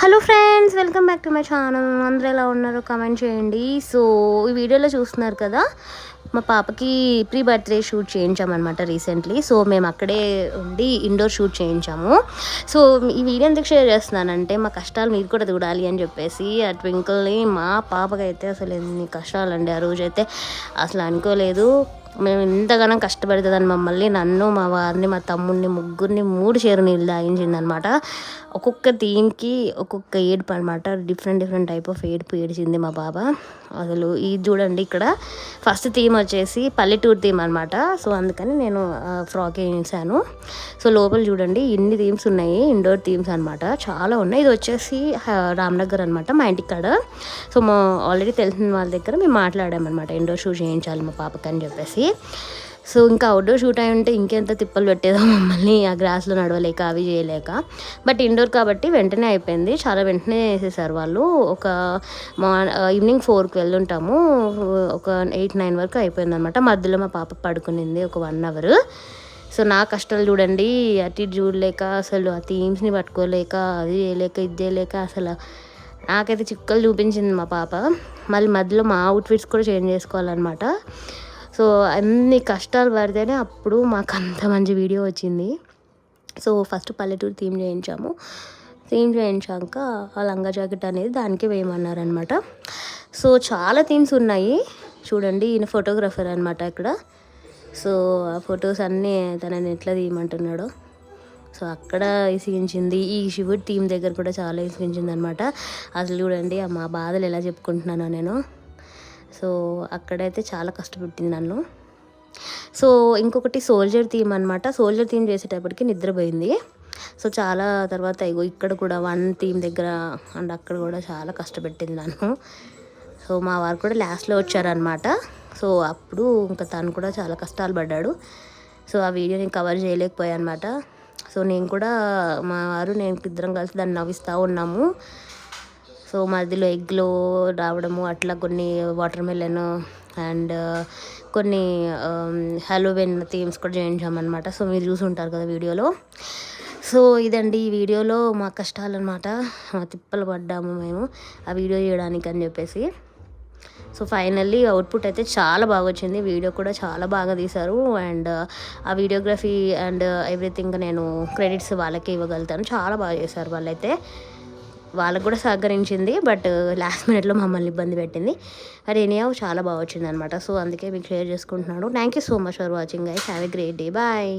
Hello friends, welcome back to my channel. అందరూ ఎలా ఉన్నారో కామెంట్ చేయండి. సో ఈ వీడియోలో చూస్తున్నారు కదా, మా పాపకి ప్రీ బర్త్డే షూట్ చేయించామన్నమాట రీసెంట్లీ. సో మేము అక్కడే ఉండి ఇండోర్ షూట్ చేయించాము. సో ఈ వీడియో ఎందుకు షేర్ చేస్తున్నానంటే, మా కష్టాలు మీరు కూడా చూడాలి అని చెప్పేసి. ఆ ట్వింకిల్ని మా పాపకైతే అసలు ఎన్ని కష్టాలండి. ఆ రోజైతే అసలు అనుకోలేదు మేము ఇంతగానో కష్టపడుతుందని. మమ్మల్ని, నన్ను, మా వారిని, మా తమ్ముడిని, ముగ్గురిని 3 చీర నీళ్ళు తాగించిందనమాట. ఒక్కొక్క థీమ్కి ఒక్కొక్క ఏడుపు అనమాట. డిఫరెంట్ టైప్ ఆఫ్ ఏడుపు ఏడిచింది మా బాబా. అసలు ఇది చూడండి, ఇక్కడ ఫస్ట్ థీమ్ వచ్చేసి పల్లెటూరు థీమ్ అనమాట. సో అందుకని నేను ఫ్రాక్ వేసాను. సో లోపల చూడండి ఇన్ని థీమ్స్ ఉన్నాయి, ఇండోర్ థీమ్స్ అనమాట, చాలా ఉన్నాయి. ఇది వచ్చేసి రామ్నగర్ అనమాట, మా ఇంటి కాడ. సో మా ఆల్రెడీ తెలిసిన వాళ్ళ దగ్గర మేము మాట్లాడామన్నమాట, ఇండోర్ షూట్ చేయించాలి మా పాపకి అని చెప్పేసి. సో ఇంకా అవుట్డోర్ షూట్ అయి ఉంటే ఇంకెంత తిప్పలు పెట్టేదో మమ్మల్ని, ఆ గ్రాస్లో నడవలేక అవి చేయలేక. బట్ ఇండోర్ కాబట్టి వెంటనే అయిపోయింది, చాలా వెంటనే వేసేసారు వాళ్ళు. ఒక ఈవినింగ్ 4కి వెళ్ళుంటాము, ఒక 8-9 వరకు అయిపోయింది అనమాట. మధ్యలో మా పాప పడుకునింది ఒక 1 అవర్. సో నా కష్టాలు చూడండి, అటు ఇటు చూడలేక, అసలు ఆ థీమ్స్ని పట్టుకోలేక, అది చేయలేక, ఇది చేయలేక, అసలు నాకైతే చిక్కలు చూపించింది మా పాప. మళ్ళీ మధ్యలో మా అవుట్ఫిట్స్ కూడా చేంజ్ చేసుకోవాలన్నమాట. సో అన్ని కష్టాలు పడితేనే అప్పుడు మాకు అంత మంచి వీడియో వచ్చింది. సో ఫస్ట్ పల్లెటూరు థీమ్ చేయించాము. థీమ్ చేయించాక ఆ లంగా జాకెట్ అనేది దానికే వేయమన్నారనమాట. సో చాలా థీమ్స్ ఉన్నాయి చూడండి. ఈయన ఫోటోగ్రఫర్ అనమాట ఇక్కడ. సో ఆ ఫొటోస్ అన్నీ తనని ఎట్లా తీయమంటున్నాడో, సో అక్కడ ఇసిగించింది. ఈ శివుడి థీమ్ దగ్గర కూడా చాలా ఇసిగించింది అనమాట. అసలు చూడండి మా బాధలు ఎలా చెప్పుకుంటున్నానో నేను. సో అక్కడైతే చాలా కష్టపెట్టింది నన్ను. సో ఇంకొకటి సోల్జర్ థీమ్ అనమాట. సోల్జర్ థీమ్ చేసేటప్పటికి నిద్రపోయింది. సో చాలా తర్వాత ఇగో ఇక్కడ కూడా 1 థీమ్ దగ్గర అండ్ అక్కడ కూడా చాలా కష్టపెట్టింది నన్ను. సో మా వారు కూడా లాస్ట్లో వచ్చారనమాట. సో అప్పుడు ఇంకా తను కూడా చాలా కష్టాలు పడ్డాడు. సో ఆ వీడియో నేను కవర్ చేయలేకపోయా అనమాట. సో నేను కూడా, మా వారు, నేను ఇద్దరం కలిసి దాన్ని నవ్విస్తూ ఉన్నాము. సో మధ్యలో ఎగ్లో రావడము, అట్లా కొన్ని వాటర్ మెలన్ అండ్ కొన్ని హాలోవీన్ థీమ్స్ కూడా చేయించామన్నమాట. సో మీరు చూసి ఉంటారు కదా వీడియోలో. సో ఇదండి ఈ వీడియోలో మా కష్టాలు అనమాట. తిప్పలు పడ్డాము మేము ఆ వీడియో చేయడానికి అని చెప్పేసి. సో ఫైనల్లీ అవుట్పుట్ అయితే చాలా బాగా వచ్చింది. వీడియో కూడా చాలా బాగా తీశారు. అండ్ ఆ వీడియోగ్రఫీ అండ్ ఎవ్రీథింగ్ నేను క్రెడిట్స్ వాళ్ళకే ఇవ్వగలుగుతాను. చాలా బాగా చేశారు వాళ్ళైతే. వాళ్ళకు కూడా సహకరించింది, బట్ లాస్ట్ మినిట్లో మమ్మల్ని ఇబ్బంది పెట్టింది. అది ఎనీహౌ చాలా బాగా వచ్చింది అనమాట. సో అందుకే మీకు షేర్ చేసుకుంటున్నాను. Thank you so much for watching guys. Have a great day. Bye.